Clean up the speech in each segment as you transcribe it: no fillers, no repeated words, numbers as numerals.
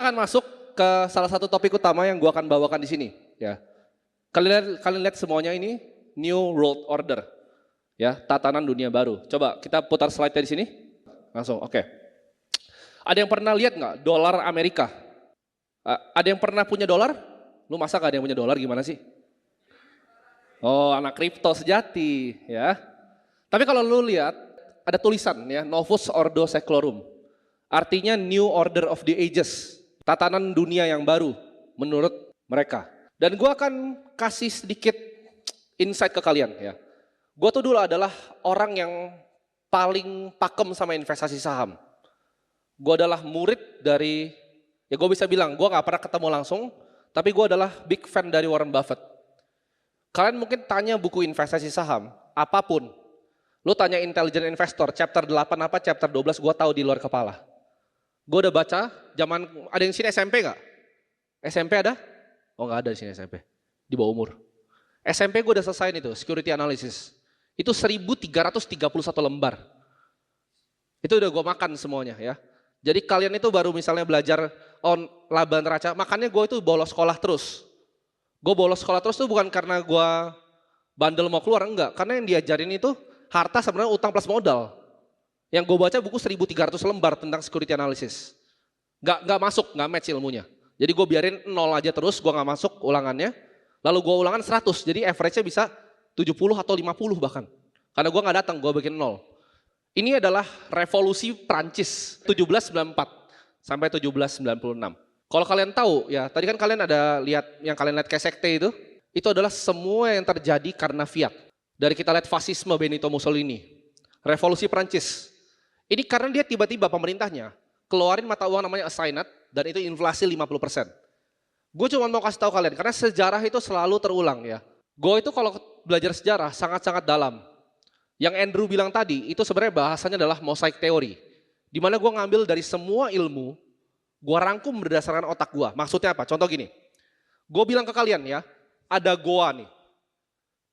akan masuk ke salah satu topik utama yang gue akan bawakan di sini. Ya, kalian lihat semuanya ini New World Order, ya, tatanan dunia baru. Coba kita putar slide di sini, langsung. Oke. Ada yang pernah lihat nggak dolar Amerika? Ada yang pernah punya dolar? Lu masa gak ada yang punya dolar, gimana sih? Oh, anak kripto sejati, ya. Tapi kalau lu lihat ada tulisan ya, Novus Ordo Seclorum. Artinya New Order of the Ages, tatanan dunia yang baru menurut mereka. Dan gue akan kasih sedikit insight ke kalian ya. Gue tuh dulu adalah orang yang paling pakem sama investasi saham. Gue adalah murid dari, ya gue bisa bilang gue gak pernah ketemu langsung, tapi gue adalah big fan dari Warren Buffett. Kalian mungkin tanya buku investasi saham, apapun. Lu tanya Intelligent Investor, chapter 8 apa, chapter 12, gue tahu di luar kepala. Gue udah baca, zaman, ada yang sini SMP gak? SMP ada? Oh gak ada di sini SMP, di bawah umur. SMP gue udah selesai itu, security analysis. Itu 1331 lembar. Itu udah gue makan semuanya ya. Jadi kalian itu baru misalnya belajar on laba neraca, makanya gue itu bolos sekolah terus. Gue bolos sekolah terus tuh bukan karena gue bandel mau keluar, enggak. Karena yang diajarin itu harta sebenarnya utang plus modal. Yang gue baca buku 1300 lembar tentang security analysis. Nggak masuk, nggak match ilmunya. Jadi gue biarin 0 aja terus, gue nggak masuk ulangannya. Lalu gue ulangan 100, jadi average-nya bisa 70 atau 50 bahkan. Karena gue nggak datang, gue bikin 0. Ini adalah revolusi Prancis 1794 sampai 1796. Kalau kalian tahu ya, tadi kan kalian ada lihat yang kalian lihat kayak sekte itu adalah semua yang terjadi karena fiat. Dari kita lihat fasisme Benito Mussolini, revolusi Prancis. Ini karena dia tiba-tiba pemerintahnya keluarin mata uang namanya assignat dan itu inflasi 50%. Gue cuma mau kasih tahu kalian karena sejarah itu selalu terulang ya. Gue itu kalau belajar sejarah sangat-sangat dalam. Yang Andrew bilang tadi itu sebenarnya bahasanya adalah mosaic teori. Di mana gue ngambil dari semua ilmu, gue rangkum berdasarkan otak gue. Maksudnya apa? Contoh gini, gue bilang ke kalian ya, ada goa nih.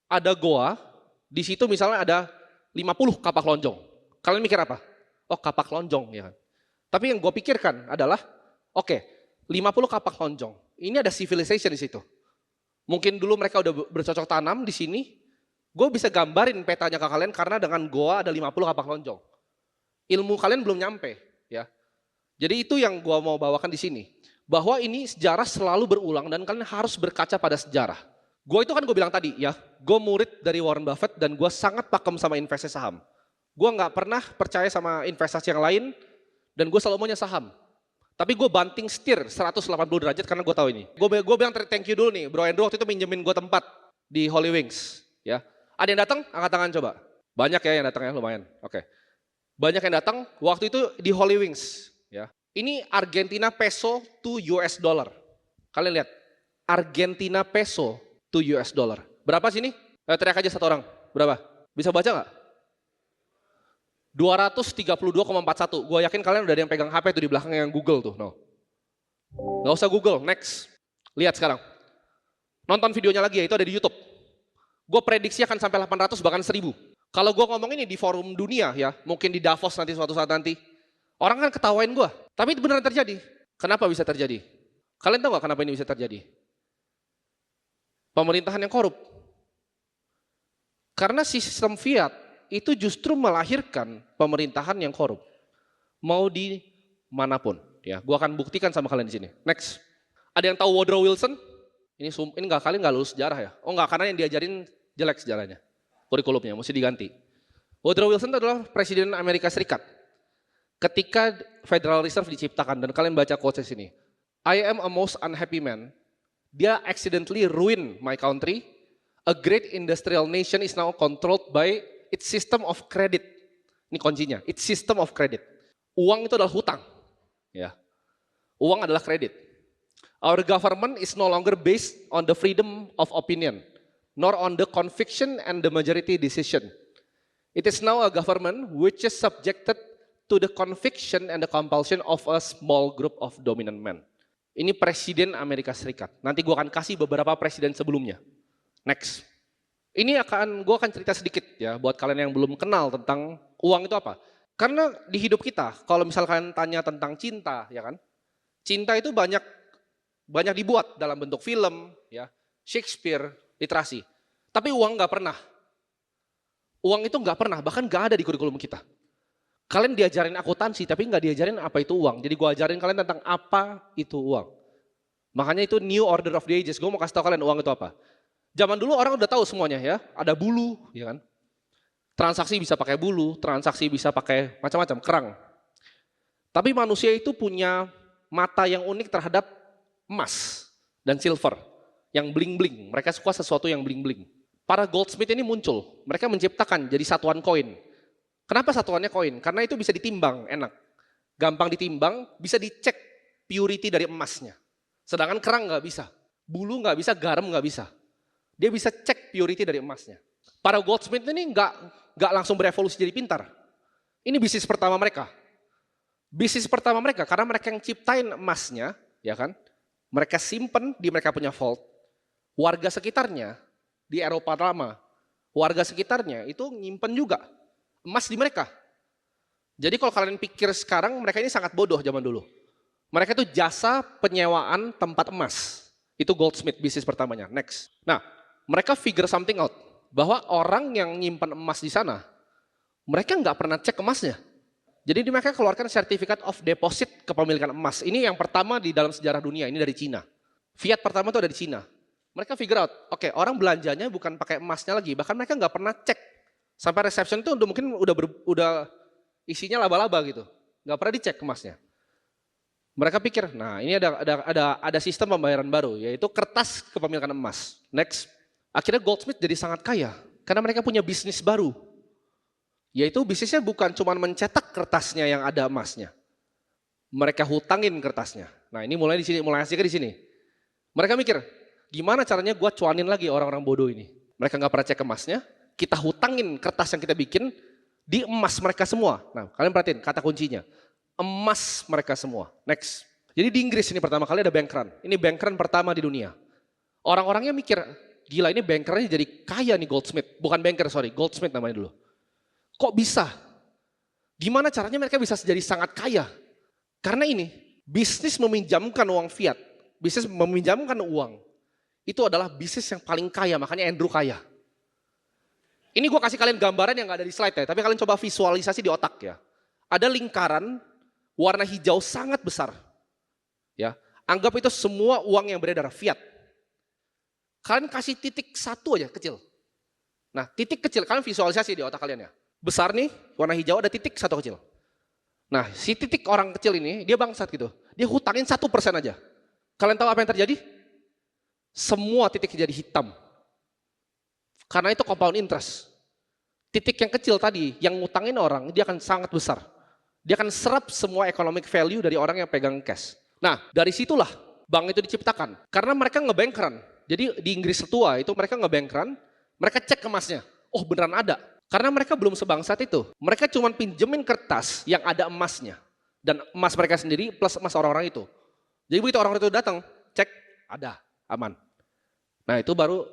Ada goa, di situ misalnya ada 50 kapak lonjong. Kalian mikir apa? Oh kapak lonjong ya kan. Tapi yang gue pikirkan adalah, oke, 50 kapak lonjong. Ini ada civilization di situ. Mungkin dulu mereka udah bercocok tanam di sini. Gue bisa gambarin petanya ke kalian karena dengan goa ada 50 kapak lonjong. Ilmu kalian belum nyampe ya. Jadi itu yang gue mau bawakan di sini. Bahwa ini sejarah selalu berulang dan kalian harus berkaca pada sejarah. Gue itu kan gue bilang tadi ya, gue murid dari Warren Buffett dan gue sangat pakem sama investasi saham. Gue nggak pernah percaya sama investasi yang lain dan gue selalu maunya saham. Tapi gue banting setir 180 derajat karena gue tahu ini. Gue bilang thank you dulu nih, Bro Andrew waktu itu pinjemin gue tempat di Holy Wings. Ya, ada yang datang? Angkat tangan coba. Banyak ya yang datang ya, lumayan. Oke. Banyak yang datang. Waktu itu di Holy Wings. Ya. Ini Argentina peso to US dollar. Kalian lihat, Argentina peso to US dollar. Berapa sini? Teriak aja satu orang. Berapa? Bisa baca nggak? 232,41. Gue yakin kalian udah ada yang pegang HP tuh di belakang yang Google tuh. No. Nggak usah Google, next. Lihat sekarang. Nonton videonya lagi ya, itu ada di YouTube. Gue prediksi akan sampai 800 bahkan 1000. Kalau gue ngomong ini di forum dunia ya, mungkin di Davos nanti suatu saat nanti. Orang kan ketawain gue, tapi itu beneran terjadi. Kenapa bisa terjadi? Kalian tahu gak kenapa ini bisa terjadi? Pemerintahan yang korup. Karena sistem fiat itu justru melahirkan pemerintahan yang korup. Mau di manapun. Ya, gue akan buktikan sama kalian di sini. Next. Ada yang tahu Woodrow Wilson? Ini kalian nggak lulus sejarah ya? Oh nggak, karena yang diajarin jelek sejarahnya. Kurikulumnya mesti diganti. Woodrow Wilson itu adalah Presiden Amerika Serikat. Ketika Federal Reserve diciptakan, dan kalian baca quotes ini. I am a most unhappy man. Dia accidentally ruin my country. A great industrial nation is now controlled by its system of credit. Ini kuncinya, its system of credit. Uang itu adalah hutang. Ya. Uang adalah kredit. Our government is no longer based on the freedom of opinion, nor on the conviction and the majority decision. It is now a government which is subjected to the conviction and the compulsion of a small group of dominant men. Ini Presiden Amerika Serikat. Nanti gue akan kasih beberapa presiden sebelumnya. Next. Gue akan cerita sedikit ya buat kalian yang belum kenal tentang uang itu apa. Karena di hidup kita, kalau misalkan tanya tentang cinta, ya kan, Cinta itu banyak dibuat dalam bentuk film, ya, Shakespeare, literasi. Tapi uang nggak pernah. Uang itu nggak pernah, bahkan nggak ada di kurikulum kita. Kalian diajarin akuntansi, tapi nggak diajarin apa itu uang. Jadi gue ajarin kalian tentang apa itu uang. Makanya itu new order of the ages. Gue mau kasih tahu kalian uang itu apa. Zaman dulu orang udah tahu semuanya ya. Ada bulu, ya kan? Transaksi bisa pakai bulu, transaksi bisa pakai macam-macam, kerang. Tapi manusia itu punya mata yang unik terhadap emas dan silver. Yang bling-bling, mereka suka sesuatu yang bling-bling. Para goldsmith ini muncul, mereka menciptakan jadi satuan koin. Kenapa satuannya koin? Karena itu bisa ditimbang, enak. Gampang ditimbang, bisa dicek purity dari emasnya. Sedangkan kerang nggak bisa, bulu nggak bisa, garam nggak bisa. Dia bisa cek purity dari emasnya. Para goldsmith ini nggak langsung berevolusi jadi pintar. Ini bisnis pertama mereka. Bisnis pertama mereka karena mereka yang ciptain emasnya, ya kan? Mereka simpen di mereka punya vault. Warga sekitarnya di Eropa lama, warga sekitarnya itu nyimpen juga emas di mereka. Jadi kalau kalian pikir sekarang mereka ini sangat bodoh zaman dulu. Mereka itu jasa penyewaan tempat emas. Itu goldsmith bisnis pertamanya. Next. Nah, mereka figure something out bahwa orang yang nyimpan emas di sana, mereka nggak pernah cek emasnya. Jadi mereka keluarkan sertifikat of deposit kepemilikan emas. Ini yang pertama di dalam sejarah dunia, ini dari Cina. Fiat pertama itu ada di Cina. Mereka figure out, oke, orang belanjanya bukan pakai emasnya lagi, bahkan mereka nggak pernah cek. Sampai reception itu mungkin udah isinya laba-laba gitu, nggak pernah dicek emasnya. Mereka pikir, nah ini ada sistem pembayaran baru, yaitu kertas kepemilikan emas. Next. Akhirnya goldsmith jadi sangat kaya karena mereka punya bisnis baru. Yaitu bisnisnya bukan cuma mencetak kertasnya yang ada emasnya. Mereka hutangin kertasnya. Nah, ini mulai asiknya di sini. Mereka mikir, gimana caranya gue cuanin lagi orang-orang bodoh ini. Mereka nggak pernah cek emasnya, kita hutangin kertas yang kita bikin di emas mereka semua. Nah, kalian perhatiin kata kuncinya. Emas mereka semua. Next. Jadi di Inggris ini pertama kali ada bank run. Ini bank run pertama di dunia. Orang-orangnya mikir, gila ini bankernya jadi kaya nih goldsmith. Bukan banker, sorry, goldsmith namanya dulu. Kok bisa? Gimana caranya mereka bisa jadi sangat kaya? Karena ini, bisnis meminjamkan uang fiat, bisnis meminjamkan uang, itu adalah bisnis yang paling kaya, makanya Andrew kaya. Ini gue kasih kalian gambaran yang gak ada di slide ya, tapi kalian coba visualisasi di otak ya. Ada lingkaran warna hijau sangat besar. Ya, anggap itu semua uang yang beredar, fiat. Kalian kasih titik satu aja kecil. Nah, titik kecil kalian visualisasi di otak kalian ya. Besar nih, warna hijau ada titik satu kecil. Nah, si titik orang kecil ini dia bangsat gitu. Dia hutangin 1% aja. Kalian tahu apa yang terjadi? Semua titik jadi hitam. Karena itu compound interest. Titik yang kecil tadi, yang ngutangin orang, dia akan sangat besar. Dia akan serap semua economic value dari orang yang pegang cash. Nah, dari situlah bank itu diciptakan. Karena mereka ngebankran. Jadi di Inggris tua itu mereka ngebankran, mereka cek emasnya. Oh beneran ada. Karena mereka belum sebangsat itu. Mereka cuma pinjemin kertas yang ada emasnya. Dan emas mereka sendiri plus emas orang-orang itu. Jadi begitu orang itu datang, cek, ada, aman. Nah itu baru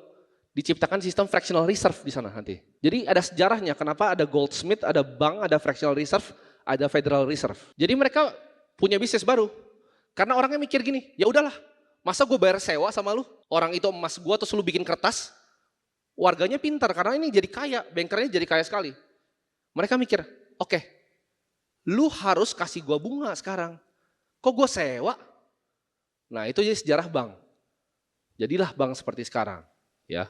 diciptakan sistem fractional reserve di sana nanti. Jadi ada sejarahnya kenapa ada goldsmith, ada bank, ada fractional reserve, ada federal reserve. Jadi mereka punya bisnis baru. Karena orangnya mikir gini, ya udahlah, masa gue bayar sewa sama lu? Orang itu emas gue terus lu bikin kertas, warganya pintar karena ini jadi kaya, bankernya jadi kaya sekali. Mereka mikir, oke, lu harus kasih gue bunga sekarang. Kok gue sewa? Nah itu jadi sejarah bank. Jadilah bank seperti sekarang. Ya,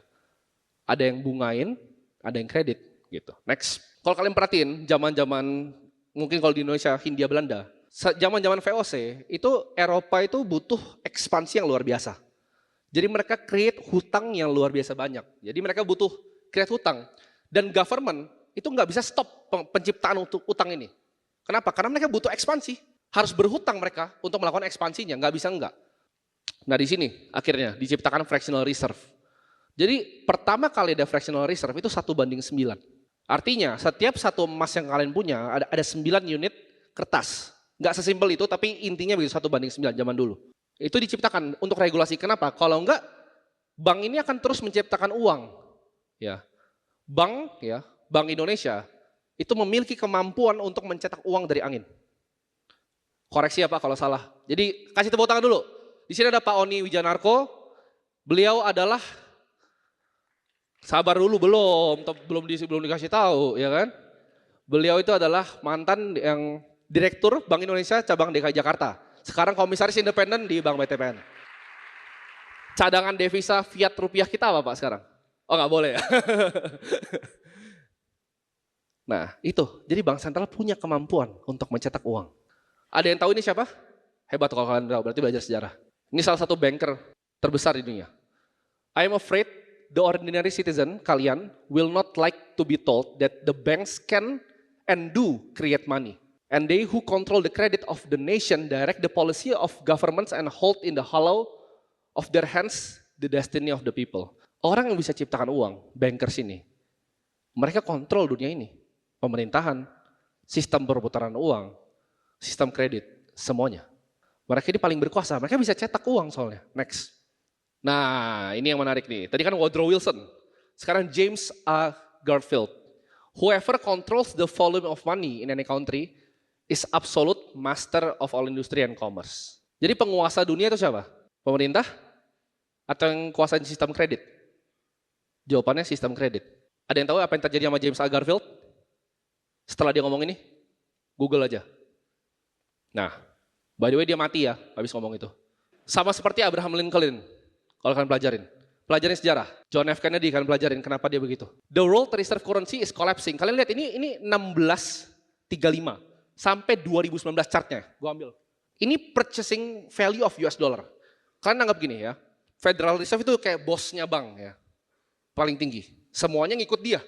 ada yang bungain, ada yang kredit gitu. Next. Kalau kalian perhatiin, zaman-zaman mungkin kalau di Indonesia, Hindia Belanda, zaman-zaman VOC itu Eropa itu butuh ekspansi yang luar biasa. Jadi mereka create hutang yang luar biasa banyak. Jadi mereka butuh create hutang. Dan government itu nggak bisa stop penciptaan untuk hutang ini. Kenapa? Karena mereka butuh ekspansi. Harus berhutang mereka untuk melakukan ekspansinya, nggak bisa enggak. Nah di sini akhirnya diciptakan fractional reserve. Jadi pertama kali ada fractional reserve itu 1:9. Artinya setiap satu emas yang kalian punya ada 9 unit kertas. Nggak sesimpel itu tapi intinya begitu 1:9 zaman dulu. Itu diciptakan untuk regulasi. Kenapa? Kalau enggak, bank ini akan terus menciptakan uang. Ya, Bank Indonesia itu memiliki kemampuan untuk mencetak uang dari angin. Koreksi ya Pak kalau salah. Jadi kasih tepuk tangan dulu. Di sini ada Pak Oni Wijanarko. Beliau adalah, sabar dulu belum dikasih tahu ya kan. Beliau itu adalah mantan yang Direktur Bank Indonesia cabang DKI Jakarta. Sekarang komisaris independen di Bank BTPN. Cadangan devisa fiat rupiah kita apa Pak sekarang? Oh nggak boleh ya. Nah itu, jadi bank sentral punya kemampuan untuk mencetak uang. Ada yang tahu ini siapa? Hebat kalau kalian tahu, berarti belajar sejarah. Ini salah satu banker terbesar di dunia. I am afraid the ordinary citizen, kalian, will not like to be told that the banks can and do create money. And they who control the credit of the nation direct the policy of governments and hold in the hollow of their hands the destiny of the people. Orang yang bisa ciptakan uang, bankers ini, mereka kontrol dunia ini. Pemerintahan, sistem perputaran uang, sistem kredit, semuanya. Mereka ini paling berkuasa, mereka bisa cetak uang soalnya. Next. Nah, ini yang menarik nih. Tadi kan Woodrow Wilson, sekarang James A. Garfield. Whoever controls the volume of money in any country is absolute master of all industry and commerce. Jadi penguasa dunia itu siapa? Pemerintah? Atau yang kuasain sistem kredit? Jawabannya sistem kredit. Ada yang tahu apa yang terjadi sama James A. Garfield? Setelah dia ngomong ini, Google aja. Nah, by the way dia mati ya, habis ngomong itu. Sama seperti Abraham Lincoln, kalau kalian pelajarin. Pelajarin sejarah. John F. Kennedy kalian pelajarin kenapa dia begitu. The world reserve currency is collapsing. Kalian lihat ini 1635 sampai 2019 chartnya. Gue ambil. Ini purchasing value of US dollar. Kalian anggap gini ya, Federal Reserve itu kayak bosnya bank ya. Paling tinggi. Semuanya ngikut dia.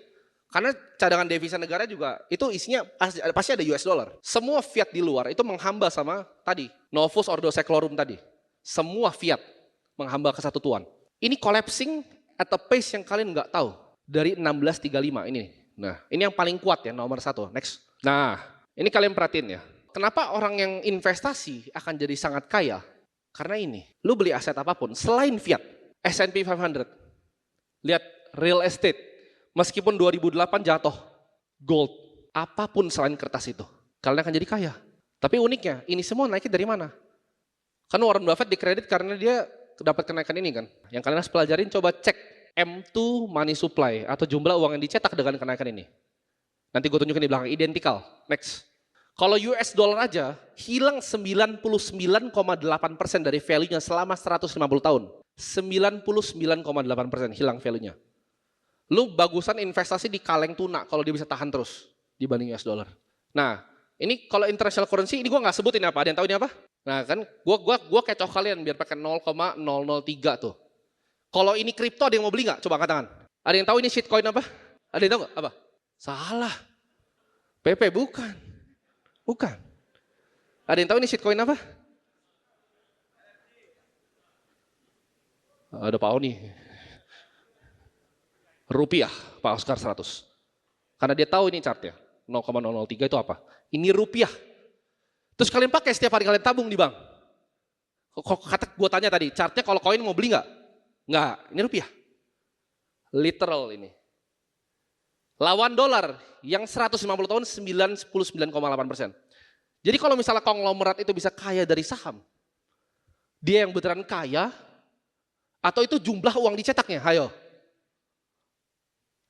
Karena cadangan devisa negara juga itu isinya pasti ada US dollar. Semua fiat di luar itu menghamba sama tadi, Novus Ordo Seclorum tadi. Semua fiat menghamba ke satu tuan. Ini collapsing at a pace yang kalian nggak tahu. Dari 1635 ini. Nah, ini yang paling kuat ya, nomor 1. Next. Nah, ini kalian perhatiin ya. Kenapa orang yang investasi akan jadi sangat kaya? Karena ini, lu beli aset apapun selain fiat, S&P 500. Lihat real estate. Meskipun 2008 jatuh, gold, apapun selain kertas itu, kalian akan jadi kaya. Tapi uniknya, ini semua naiknya dari mana? Kan Warren Buffett dikredit karena dia dapat kenaikan ini kan. Yang kalian harus pelajarin, coba cek M2 money supply atau jumlah uang yang dicetak dengan kenaikan ini. Nanti gue tunjukin di belakang, identical. Next. Kalau US dollar aja, hilang 99,8% dari value-nya selama 150 tahun. 99,8% hilang value-nya. Lu bagusan investasi di kaleng tuna kalau dia bisa tahan terus dibanding US dollar. Nah, ini kalau international currency ini gua nggak sebutin apa. Ada yang tahu ini apa? Nah, kan gua kecoh kalian biar pakai 0,003 tuh. Kalau ini kripto ada yang mau beli nggak? Coba angkat tangan. Ada yang tahu ini shitcoin apa? Ada yang tahu nggak? Apa? Salah. PP bukan. Bukan. Ada yang tahu ini shitcoin apa? Ada Pak Oni. Rupiah, Pak Oscar 100. Karena dia tahu ini chartnya, 0,003 itu apa? Ini rupiah. Terus kalian pakai setiap hari kalian tabung di bank. Kata gue tanya tadi, chartnya kalau koin mau beli nggak? Nggak, ini rupiah. Literal ini. Lawan dolar yang 150 tahun 99,8%. Jadi kalau misalnya konglomerat itu bisa kaya dari saham, dia yang beneran kaya, atau itu jumlah uang dicetaknya, ayo.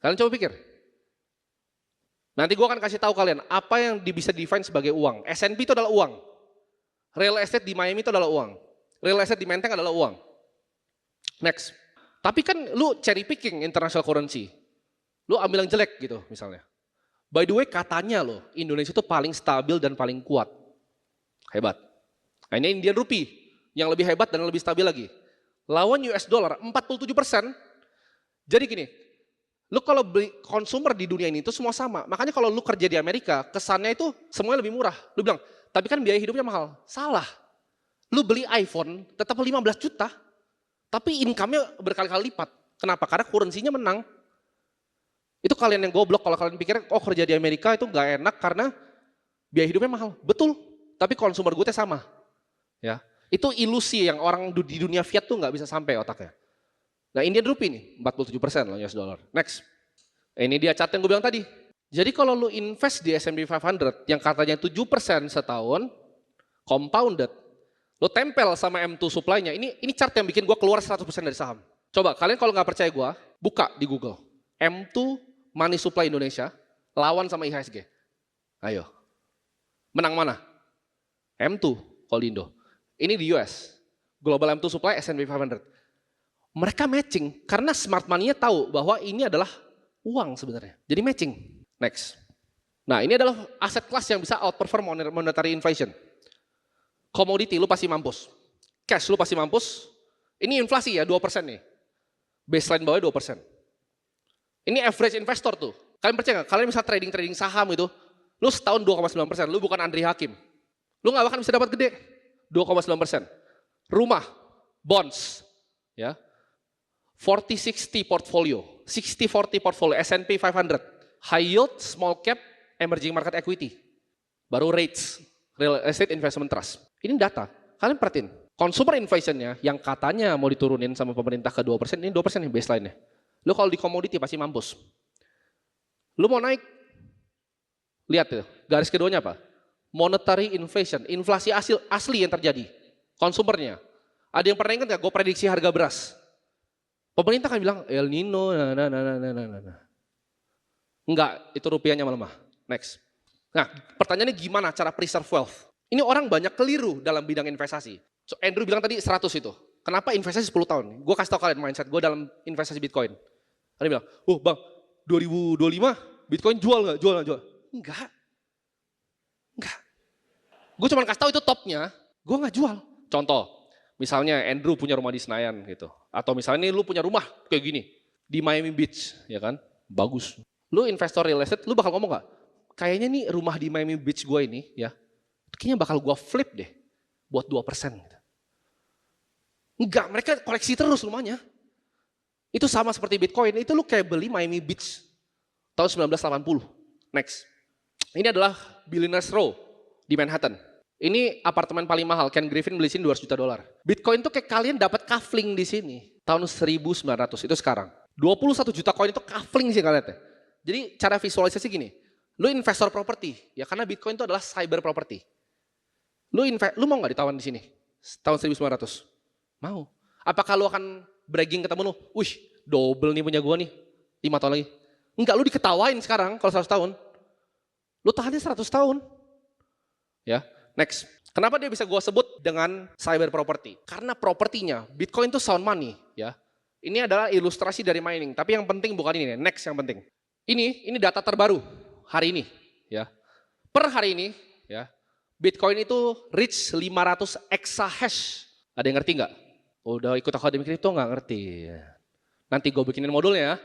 Kalian coba pikir. Nanti gue akan kasih tahu kalian apa yang bisa define sebagai uang. S&P itu adalah uang. Real estate di Miami itu adalah uang. Real estate di Menteng adalah uang. Next. Tapi kan lu cherry picking international currency. Lu ambil yang jelek gitu misalnya. By the way katanya loh Indonesia itu paling stabil dan paling kuat. Hebat. Nah, ini Indian Rupee yang lebih hebat dan lebih stabil lagi. Lawan US dollar 47%. Jadi gini. Lu kalau beli konsumer di dunia ini itu semua sama. Makanya kalau lu kerja di Amerika, kesannya itu semuanya lebih murah. Lu bilang, tapi kan biaya hidupnya mahal. Salah. Lu beli iPhone tetap 15 juta, tapi income-nya berkali-kali lipat. Kenapa? Karena currency-nya menang. Itu kalian yang goblok kalau kalian pikir, oh kerja di Amerika itu nggak enak karena biaya hidupnya mahal. Betul, tapi konsumer good-nya sama. Ya, itu ilusi yang orang di dunia fiat tuh nggak bisa sampai otaknya. Nah Indian Rupee nih, 47% loh US dollar. Next. Ini dia chart yang gue bilang tadi. Jadi kalau lu invest di S&P 500 yang katanya 7% setahun, compounded, lo tempel sama M2 supply-nya. Ini chart yang bikin gue keluar 100% dari saham. Coba kalian kalau nggak percaya gue, buka di Google. M2 Money Supply Indonesia lawan sama IHSG. Ayo. Menang mana? M2 kalau di Indo. Ini di US. Global M2 Supply S&P 500. Mereka matching karena smart money-nya tahu bahwa ini adalah uang sebenarnya. Jadi matching. Next. Nah, ini adalah aset kelas yang bisa outperform monetary inflation. Commodity lu pasti mampus. Cash lu pasti mampus. Ini inflasi ya 2% nih. Baseline bawahnya 2%. Ini average investor tuh. Kalian percaya nggak? Kalian bisa trading saham itu, lu setahun 2,9%. Lu bukan Andri Hakim. Lu nggak bahkan bisa dapat gede. 2,9%. Rumah, bonds, ya. 40-60 portfolio. 60-40 portfolio, S&P 500. High yield, small cap, emerging market equity. Baru rates, real estate investment trust. Ini data. Kalian perhatiin. Consumer inflation-nya yang katanya mau diturunin sama pemerintah ke 2%, ini 2% nih baseline-nya. Lu kalau di komoditi pasti mampus. Lu mau naik, lihat tuh, garis keduanya apa? Monetary inflation, inflasi asli yang terjadi. Konsumernya. Ada yang pernah ingat nggak? Gue prediksi harga beras. Pemerintah kan bilang El Nino, enggak, itu rupiahnya melemah. Next. Nah, pertanyaannya gimana cara preserve wealth? Ini orang banyak keliru dalam bidang investasi. So, Andrew bilang tadi 100 itu. Kenapa investasi 10 tahun? Gue kasih tau kalian mindset gue dalam investasi Bitcoin. Ada bilang, bang, 2025 Bitcoin jual nggak? Jual. Enggak. Gue cuma kasih tau itu topnya, gue nggak jual. Contoh, misalnya Andrew punya rumah di Senayan gitu. Atau misalnya lu punya rumah kayak gini, di Miami Beach, ya kan? Bagus. Lu investor real estate, lu bakal ngomong nggak? Kayaknya nih rumah di Miami Beach gue ini, ya, kayaknya bakal gue flip deh, buat 2%. Gitu. Enggak, mereka koleksi terus rumahnya. Itu sama seperti Bitcoin, itu lu kayak beli Miami Beach tahun 1980. Next. Ini adalah Billionaires Row di Manhattan. Ini apartemen paling mahal, Ken Griffin beli sini $200 juta. Bitcoin tuh kayak kalian dapat kafling di sini tahun 1900, itu sekarang. 21 juta koin itu kafling sih kalian. Jadi cara visualisasi gini, lu investor properti, ya karena Bitcoin itu adalah cyber property. Lu mau nggak ditawan di sini tahun 1900? Mau. Apakah lu akan bragging ke temen lu, wih double nih punya gua nih, 5 tahun lagi. Enggak, lu diketawain sekarang kalau 100 tahun. Lu tahannya 100 tahun. Ya, next. Kenapa dia bisa gua sebut dengan cyber property? Karena propertinya, Bitcoin itu sound money. Ya. Ini adalah ilustrasi dari mining, tapi yang penting bukan ini, next yang penting. Ini data terbaru hari ini. Ya. Per hari ini, ya, Bitcoin itu reach 500 exahash. Ada yang ngerti nggak? Udah ikut akademi kripto nggak ngerti. Nanti gue bikinin modulnya ya.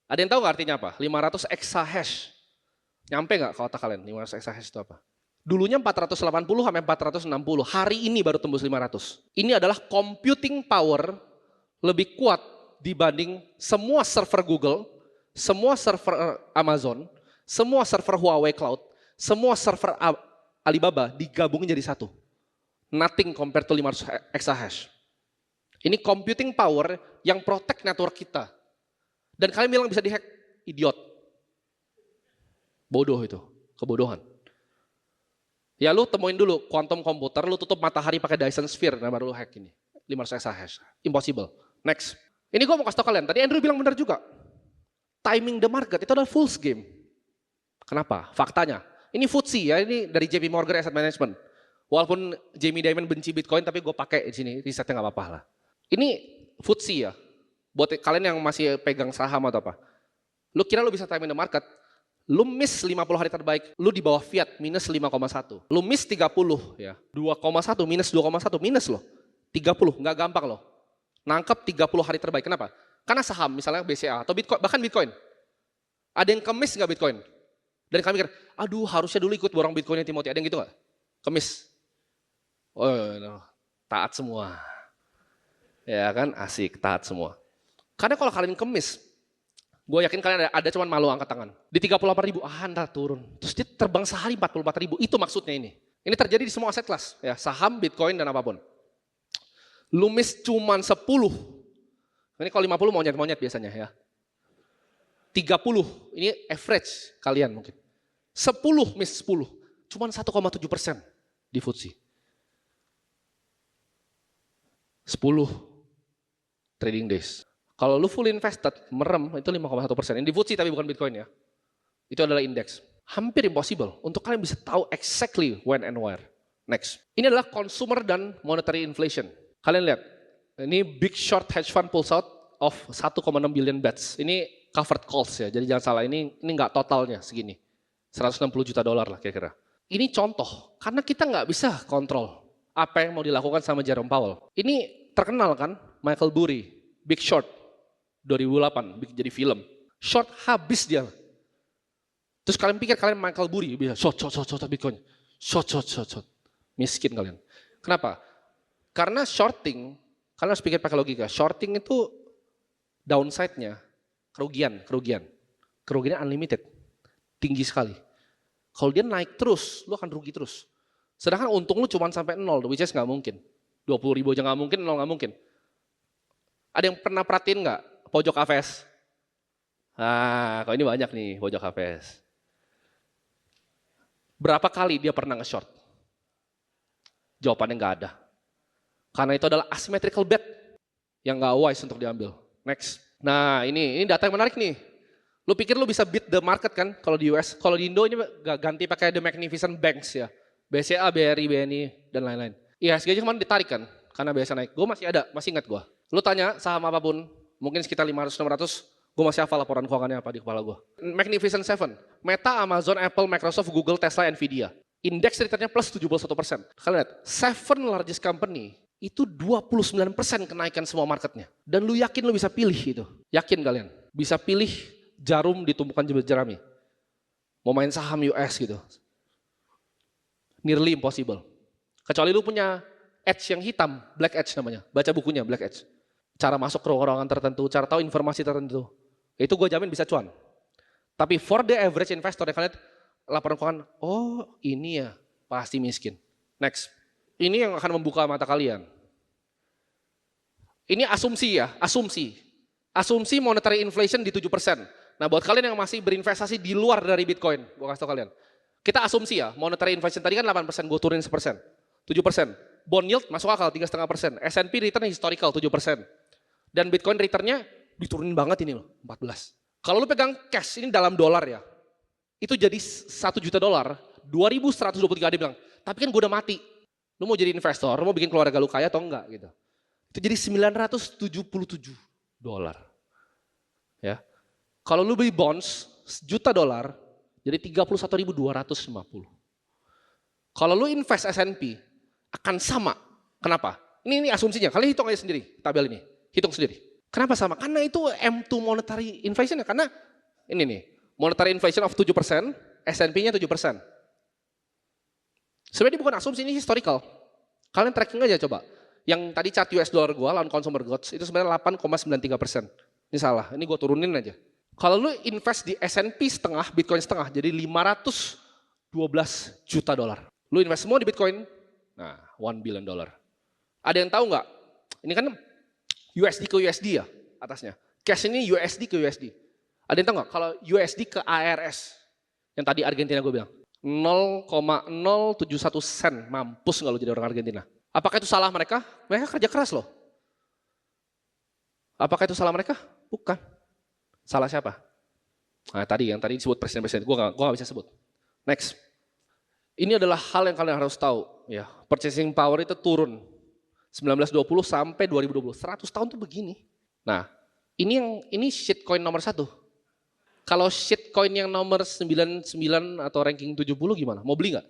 Ada yang tahu nggak artinya apa? 500 exahash. Nyampe nggak kalau otak kalian 500 exahash itu apa? Dulunya 480 sampai 460. Hari ini baru tembus 500. Ini adalah computing power lebih kuat dibanding semua server Google, semua server Amazon, semua server Huawei Cloud, semua server Alibaba digabungin jadi satu. Nothing compared to 500 exahash. Ini computing power yang protect network kita. Dan kalian bilang bisa dihack, idiot. Bodoh itu, kebodohan. Ya lu temuin dulu quantum komputer, lu tutup matahari pakai Dyson Sphere, nah baru lu hack ini. 500 exahash, impossible. Next. Ini gue mau kasih tau kalian, tadi Andrew bilang benar juga. Timing the market itu adalah fool's game. Kenapa? Faktanya. Ini FTSE ya, ini dari JP Morgan Asset Management. Walaupun Jamie Dimon benci Bitcoin, tapi gue pakai di sini, risetnya nggak apa-apa lah. Ini FTSE ya, buat kalian yang masih pegang saham atau apa. Lu kira lu bisa timing the market, lu miss 50 hari terbaik, lu di bawah fiat minus 5,1. Lu miss 30 ya, 2,1 minus 2,1 minus loh. 30, nggak gampang loh. Nangkep 30 hari terbaik, kenapa? Karena saham misalnya BCA atau Bitcoin, bahkan Bitcoin. Ada yang kemis nggak Bitcoin? Dan kami mikir, aduh harusnya dulu ikut borong Bitcoinnya Timothy, ada yang gitu nggak? Kemis. Oh, no. Taat semua. Ya kan, asik, taat semua. Karena kalau kalian kemis, gue yakin kalian ada cuman malu angkat tangan. Di 38.000, ntar turun. Terus dia terbang sehari 44.000, itu maksudnya ini. Ini terjadi di semua aset kelas, ya, saham, Bitcoin, dan apapun. Lu miss cuman 10. Ini kalau 50 monyet-monyet biasanya ya. 30, ini average kalian mungkin. 10 miss 10, cuman 1,7%. di FTSE. 10 trading days. Kalau lu full invested, merem itu 5,1%. Ini di FTSE tapi bukan Bitcoin ya. Itu adalah indeks. Hampir impossible untuk kalian bisa tahu exactly when and where. Next. Ini adalah consumer dan monetary inflation. Kalian lihat, ini big short hedge fund pulls out of 1,6 billion bets. Ini covered calls ya, jadi jangan salah, ini nggak totalnya segini. 160 juta dolar lah kira-kira. Ini contoh, karena kita nggak bisa kontrol apa yang mau dilakukan sama Jerome Powell. Ini terkenal kan, Michael Burry, Big Short, 2008, jadi film. Short habis dia. Terus kalian pikir kalian Michael Burry, bisa short Bitcoin. Short. Miskin kalian. Kenapa? Karena shorting, kalian harus pikir pakai logika. Shorting itu downside-nya kerugian. Kerugiannya unlimited. Tinggi sekali. Kalau dia naik terus, lu akan rugi terus. Sedangkan untung lu cuma sampai 0, which is nggak mungkin. 20.000 aja nggak mungkin, 0 nggak mungkin. Ada yang pernah perhatiin nggak pojok AVS? Kalau ini banyak nih pojok AVS. Berapa kali dia pernah nge-short? Jawabannya nggak ada. Karena itu adalah asymmetrical bet yang nggak wise untuk diambil. Next. Nah ini data yang menarik nih. Lu pikir lu bisa beat the market kan kalau di US? Kalau di Indo ini ganti pakai The Magnificent Banks ya. BCA, BRI, BNI, dan lain-lain. IHSG aja kemarin ditarik kan, karena biasa naik. Gue masih ada, masih ingat gue. Lu tanya saham apapun, mungkin sekitar 500-600, gue masih hafal laporan keuangannya apa di kepala gue. Magnificent Seven, Meta, Amazon, Apple, Microsoft, Google, Tesla, Nvidia. Indeks returnnya plus 71%. Kalian lihat, 7 largest company, itu 29% kenaikan semua marketnya. Dan lu yakin lu bisa pilih itu? Yakin kalian? Bisa pilih jarum di tumpukan jerami? Mau main saham US gitu? Nearly impossible. Kecuali lu punya edge yang hitam, black edge namanya. Baca bukunya, black edge. Cara masuk ke ruangan tertentu, cara tahu informasi tertentu. Itu gue jamin bisa cuan. Tapi for the average investor, ya kalian laporan keuangan, oh ini ya, pasti miskin. Next. Ini yang akan membuka mata kalian. Ini asumsi ya, asumsi. Asumsi monetary inflation di 7%. Nah buat kalian yang masih berinvestasi di luar dari Bitcoin, gue kasih tau kalian. Kita asumsi ya, monetary inflation tadi kan 8%, gue turunin 1%. 7%. Bond yield masuk akal 3,5%. S&P return historical 7%. Dan Bitcoin returnnya diturunin banget ini loh, 14. Kalau lu pegang cash, ini dalam dolar ya, itu jadi 1 juta dolar, 2.123 ada bilang, tapi kan gue udah mati. Lu mau jadi investor, lu mau bikin keluarga lu kaya atau enggak gitu. Itu jadi 977 dolar. Ya. Kalau lu beli bonds, $1 juta, jadi 31.250. Kalau lu invest S&P akan sama. Kenapa? Ini asumsinya. Kalian hitung aja sendiri tabel ini. Hitung sendiri. Kenapa sama? Karena itu M2 monetary inflation ya. Karena ini nih, monetary inflation of 7%, S&P-nya 7%. Sebenarnya bukan asumsi, ini historical. Kalian tracking aja coba. Yang tadi chart US dollar gua lawan consumer goods itu sebenarnya 8,93%. Ini salah. Ini gua turunin aja. Kalau lu invest di S&P setengah, Bitcoin setengah, jadi 512 juta dolar. Lu invest semua di Bitcoin, nah $1 billion. Ada yang tahu nggak? Ini kan USD ke USD ya atasnya. Cash ini USD ke USD. Ada yang tahu nggak? Kalau USD ke ARS, yang tadi Argentina gue bilang, 0,071 sen, mampus nggak lu jadi orang Argentina. Apakah itu salah mereka? Mereka kerja keras loh. Apakah itu salah mereka? Bukan. Salah siapa? Nah yang tadi disebut presiden-presiden, gue gak bisa sebut. Next. Ini adalah hal yang kalian harus tahu. Ya, purchasing power itu turun. 1920 sampai 2020, 100 tahun tuh begini. Nah, ini shitcoin nomor 1. Kalau shitcoin yang nomor 99 atau ranking 70 gimana? Mau beli gak?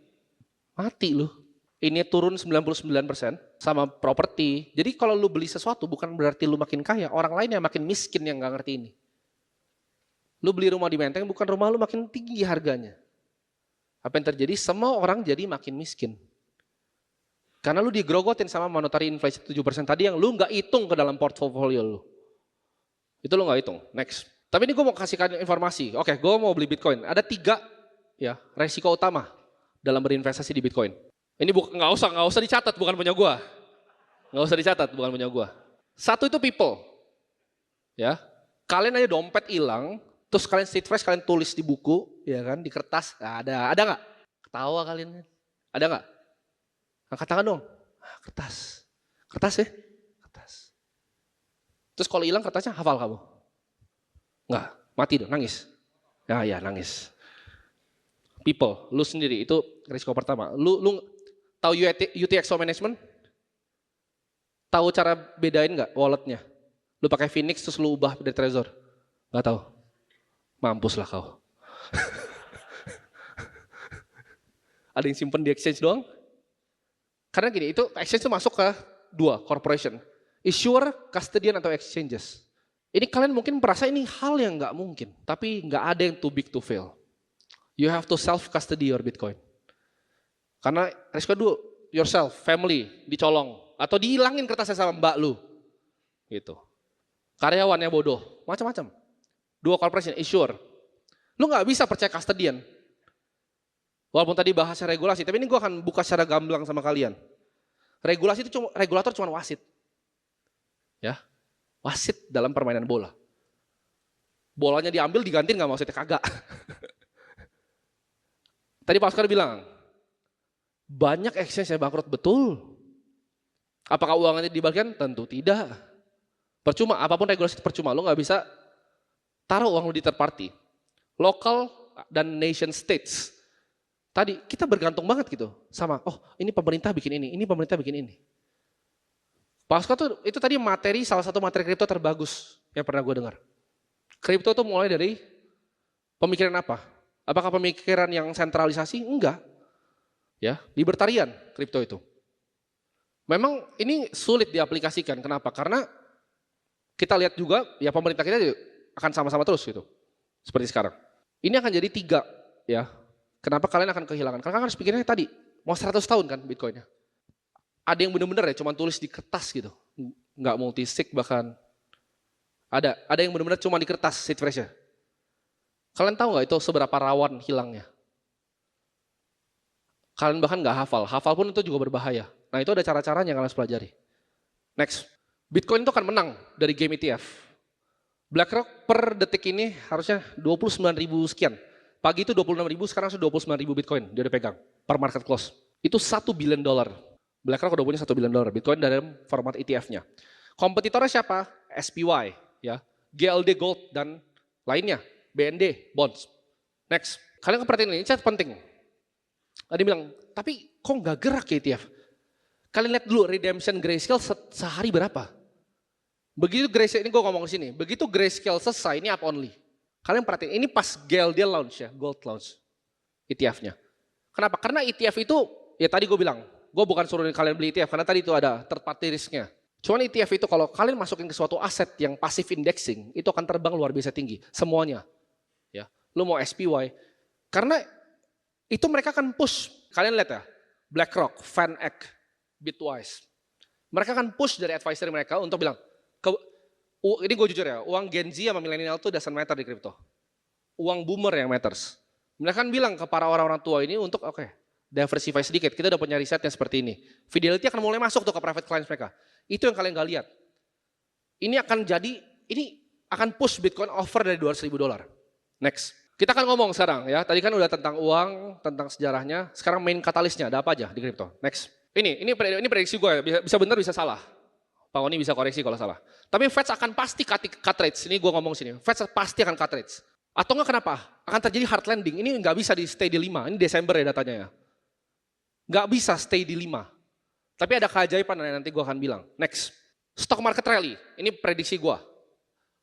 Mati lu. Ini turun 99% sama properti. Jadi kalau lu beli sesuatu bukan berarti lu makin kaya. Orang lain yang makin miskin yang gak ngerti ini. Lu beli rumah di Menteng, bukan rumah lu makin tinggi harganya. Apa yang terjadi? Semua orang jadi makin miskin. Karena lu digrogotin sama monetary inflation 7% tadi yang lu nggak hitung ke dalam portfolio lu. Itu lu nggak hitung. Next. Tapi ini gue mau kasih kalian informasi. Oke, gue mau beli Bitcoin. Ada 3 ya resiko utama dalam berinvestasi di Bitcoin. Ini nggak usah dicatat, bukan punya gue. Nggak usah dicatat, bukan punya gue. Satu itu people. Ya, kalian aja dompet hilang. Terus kalian street fresh, kalian tulis di buku, ya kan, di kertas. Nah, ada nggak? Ketawa kalian. Ada nggak? Angkat tangan dong. Kertas. Kertas ya? Kertas. Terus kalau hilang kertasnya hafal kamu? Enggak, mati dong, nangis. Ya nangis. People, lu sendiri itu risiko pertama. Lu tahu UTXO management? Tahu cara bedain nggak walletnya? Lu pakai Phoenix terus lu ubah dari Trezor? Nggak tahu. Mampus lah kau. Ada yang simpen di exchange doang? Karena gini, itu exchange itu masuk ke dua corporation. Issuer, custodian atau exchanges. Ini kalian mungkin merasa ini hal yang nggak mungkin, tapi nggak ada yang too big to fail. You have to self-custody your Bitcoin. Karena risiko dulu, yourself, family, dicolong. Atau dihilangin kertasnya sama mbak lu. Gitu. Karyawannya bodoh, macam-macam. Dua corporation, issuer. Lu nggak bisa percaya custodian. Walaupun tadi bahasa regulasi, tapi ini gue akan buka secara gamblang sama kalian. Regulasi itu regulator cuma wasit. Ya, wasit dalam permainan bola. Bolanya diambil digantiin nggak, maksudnya kagak. Tadi Pak Oscar bilang, banyak exchange yang bangkrut, betul. Apakah uangnya dibagikan? Tentu tidak. Percuma, apapun regulasi itu percuma. Lo nggak bisa taruh uang lo di third party. Local dan nation states. Tadi kita bergantung banget gitu sama, oh ini pemerintah bikin ini pemerintah bikin ini. Pak Oscar tuh itu tadi salah satu materi kripto terbagus yang pernah gue dengar. Kripto tuh mulai dari pemikiran apa? Apakah pemikiran yang sentralisasi? Enggak. Ya, libertarian kripto itu. Memang ini sulit diaplikasikan. Kenapa? Karena kita lihat juga ya pemerintah kita akan sama-sama terus gitu. Seperti sekarang. Ini akan jadi 3 ya. Kenapa kalian akan kehilangan? Karena kalian harus pikirnya tadi, mau 100 tahun kan Bitcoinnya. Ada yang benar-benar ya cuma tulis di kertas gitu. Nggak multisig bahkan. Ada yang benar-benar cuma di kertas seed phrase-nya. Kalian tahu nggak itu seberapa rawan hilangnya? Kalian bahkan nggak hafal. Hafal pun itu juga berbahaya. Nah itu ada cara-caranya yang kalian harus pelajari. Next, Bitcoin itu akan menang dari game ETF. BlackRock per detik ini harusnya 29.000 sekian. Pagi itu 26.000, sekarang sudah 29.000 Bitcoin dia udah pegang per market close. Itu $1 billion. BlackRock udah punya $1 billion Bitcoin dalam format ETF-nya. Kompetitornya siapa? SPY, ya, GLD Gold dan lainnya, BND Bonds. Next, kalian perhatiin ini, chat penting. Tadi bilang, tapi kok nggak gerak ya ETF? Kalian lihat dulu redemption Grayscale sehari berapa? Begitu Grayscale, ini gue ngomong di sini, begitu Grayscale selesai, ini up only. Kalian perhatiin, ini pas GLD launch ya, Gold launch ETF-nya. Kenapa? Karena ETF itu, ya tadi gue bilang, gue bukan suruh kalian beli ETF, karena tadi itu ada third party risk-nya. Cuman ETF itu kalau kalian masukin ke suatu aset yang passive indexing, itu akan terbang luar biasa tinggi, semuanya. Ya, lu mau SPY, karena itu mereka akan push, kalian lihat ya, BlackRock, VanEck, Bitwise. Mereka akan push dari advisor mereka untuk bilang, ini gue jujur ya, uang Gen Z sama milenial itu doesn't matter di kripto. Uang boomer yang matters. Mereka kan bilang ke para orang-orang tua ini untuk diversify sedikit. Kita udah punya risetnya seperti ini. Fidelity akan mulai masuk tuh ke private clients mereka. Itu yang kalian gak lihat. Ini akan push Bitcoin over dari $200.000. Next. Kita akan ngomong sekarang ya. Tadi kan udah tentang uang, tentang sejarahnya. Sekarang main katalisnya ada apa aja di kripto. Next. Ini prediksi gue ya. Bisa benar bisa salah. Pak Oni bisa koreksi kalau salah. Tapi Fed akan pasti cut rates. Ini gue ngomong sini. Fed pasti akan cut rates. Atau enggak kenapa? Akan terjadi hard landing. Ini nggak bisa di stay di 5. Ini Desember ya datanya ya. Nggak bisa stay di 5. Tapi ada keajaiban nanti gue akan bilang. Next. Stock market rally. Ini prediksi gue.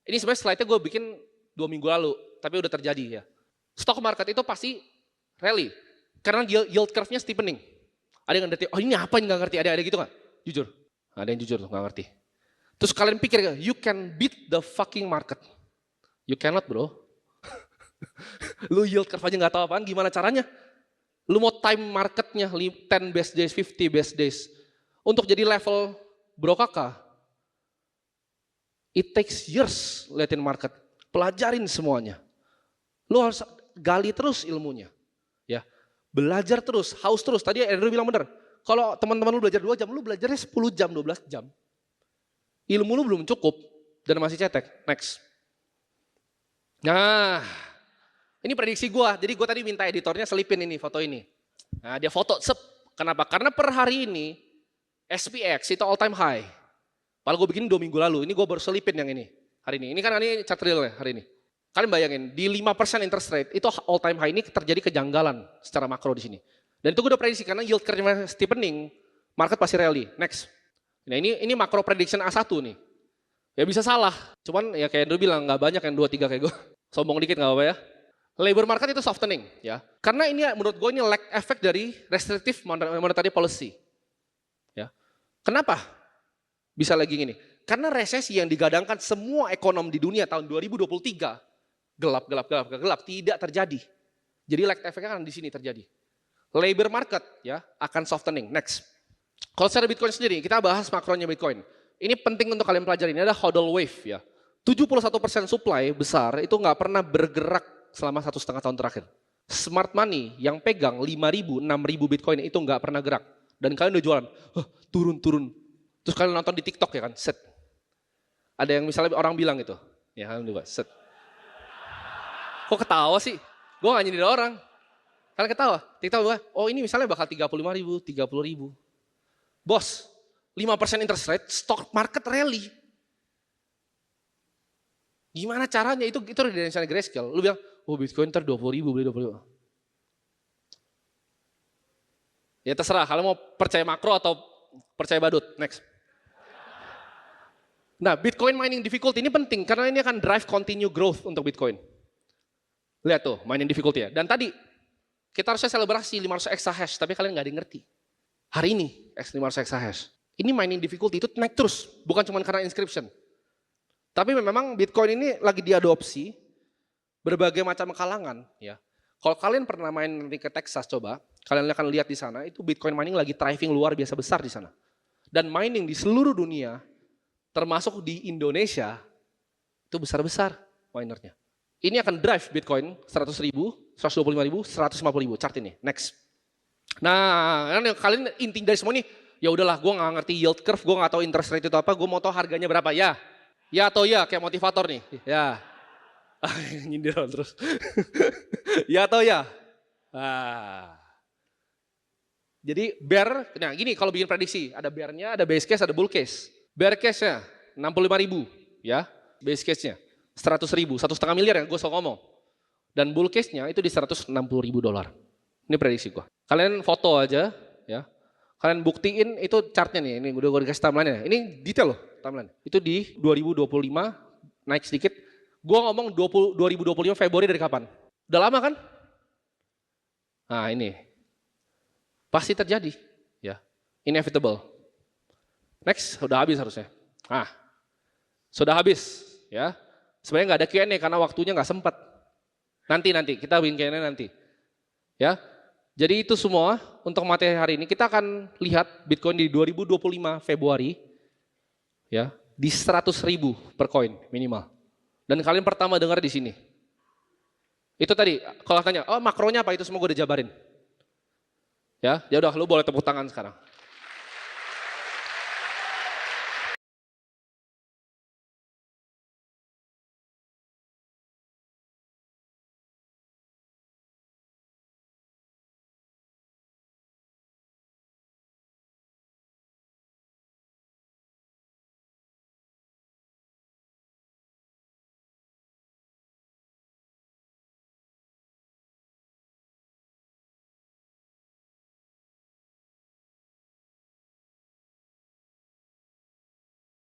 Ini sebenarnya slide-nya gue bikin 2 minggu lalu. Tapi udah terjadi ya. Stock market itu pasti rally. Karena yield curve-nya steepening. Ada yang ngerti, oh ini apa yang nggak ngerti? Ada gitu nggak? Jujur. Ada yang jujur nggak ngerti. Terus kalian pikir, you can beat the fucking market. You cannot bro. Lu yield curve aja nggak tahu apaan, gimana caranya? Lu mau time marketnya 10 best days, 50 best days. Untuk jadi level bro kakak, it takes years liatin market. Pelajarin semuanya. Lu harus gali terus ilmunya. Ya, belajar terus, haus terus. Tadi Andrew bilang bener. Kalau teman-teman lu belajar 2 jam, lu belajarnya 10 jam, 12 jam. Ilmu lu belum cukup dan masih cetek. Next. Nah, ini prediksi gua. Jadi gua tadi minta editornya selipin ini foto ini. Nah, dia foto, Kenapa? Karena per hari ini SPX itu all time high. Padahal gue bikin 2 minggu lalu, ini gue baru selipin yang ini hari ini. Ini kan ini chart real ya hari ini. Kalian bayangin, di 5% interest rate itu all time high ini terjadi kejanggalan secara makro di sini. Dan itu gue udah prediksi karena yield curve steepening, market pasti rally. Next. Nah ini makro prediction A1 nih. Ya bisa salah, cuman ya kayak Andrew bilang nggak banyak yang 2-3 kayak gue. Sombong dikit nggak apa-apa ya. Labor market itu softening ya. Karena ini menurut gue ini lag effect dari restrictive monetary policy. Ya. Kenapa bisa lagi gini? Karena resesi yang digadangkan semua ekonom di dunia tahun 2023 gelap tidak terjadi. Jadi lag effect-nya kan di sini terjadi. Labor market ya akan softening. Next. Kalau secara Bitcoin sendiri, kita bahas makronya Bitcoin. Ini penting untuk kalian pelajari. Ini ada hodl wave ya. 71% supply besar itu nggak pernah bergerak selama 1,5 tahun terakhir. Smart money yang pegang 5.000, 6.000 Bitcoin itu nggak pernah gerak. Dan kalian udah jualan, turun. Terus kalian nonton di TikTok ya kan, set. Ada yang misalnya orang bilang gitu, ya kalian juga set. Kok ketawa sih? Gue gak nyindir orang. Kalian ketawa, TikTok gue, oh ini misalnya bakal 35.000, 30.000. Bos, 5% interest rate, stock market rally. Gimana caranya? Itu udah dari misalnya Grayscale. Lu bilang, oh Bitcoin ntar 20.000, beli 20.000. Ya terserah, kalau mau percaya makro atau percaya badut. Next. Nah, Bitcoin mining difficulty ini penting karena ini akan drive continue growth untuk Bitcoin. Lihat tuh, mining difficulty ya. Dan tadi, kita harusnya selebrasi 500 exahash, tapi kalian nggak ada yang ngerti. Hari ini, 500 exahash. Ini mining difficulty itu naik terus, bukan cuma karena inscription. Tapi memang Bitcoin ini lagi diadopsi berbagai macam kalangan. Ya. Kalau kalian pernah main nanti ke Texas, coba, kalian akan lihat di sana, itu Bitcoin mining lagi thriving luar biasa besar di sana. Dan mining di seluruh dunia, termasuk di Indonesia, itu besar-besar minernya. Ini akan drive Bitcoin 100.000, 125.000, 150.000. Chart ini. Next. Nah, kalian inti dari semua ini, ya udahlah, gue nggak ngerti yield curve, gue nggak tahu interest rate itu apa, gue mau tahu harganya berapa. Ya atau ya, kayak motivator nih. Ya. Nyindir terus. Ya atau ya. Jadi bear, nah gini kalau bikin prediksi, ada bear-nya, ada base case, ada bull case. Bear case-nya 65.000, ya, base case-nya. 100.000, 1,5 miliar yang gue selalu ngomong. Dan bull case-nya itu di $160.000. Ini prediksi gue. Kalian foto aja, ya. Kalian buktiin itu chartnya nih, ini udah gue dikasih timeline-nya. Ini detail loh timeline. Itu di 2025 naik sedikit. Gue ngomong 2025 Februari dari kapan? Udah lama kan? Nah ini. Pasti terjadi, ya. Inevitable. Next, udah habis harusnya. Nah, sudah habis, ya. Sebenarnya nggak ada Q&A karena waktunya nggak sempat. Nanti kita bikin Q&A nanti, ya. Jadi itu semua untuk materi hari ini. Kita akan lihat Bitcoin di 2025 Februari, ya, di 100.000 per koin minimal. Dan kalian pertama dengar di sini. Itu tadi, kalau tanya, oh makronya apa itu semua gue udah jabarin. Ya udah, lu boleh tepuk tangan sekarang.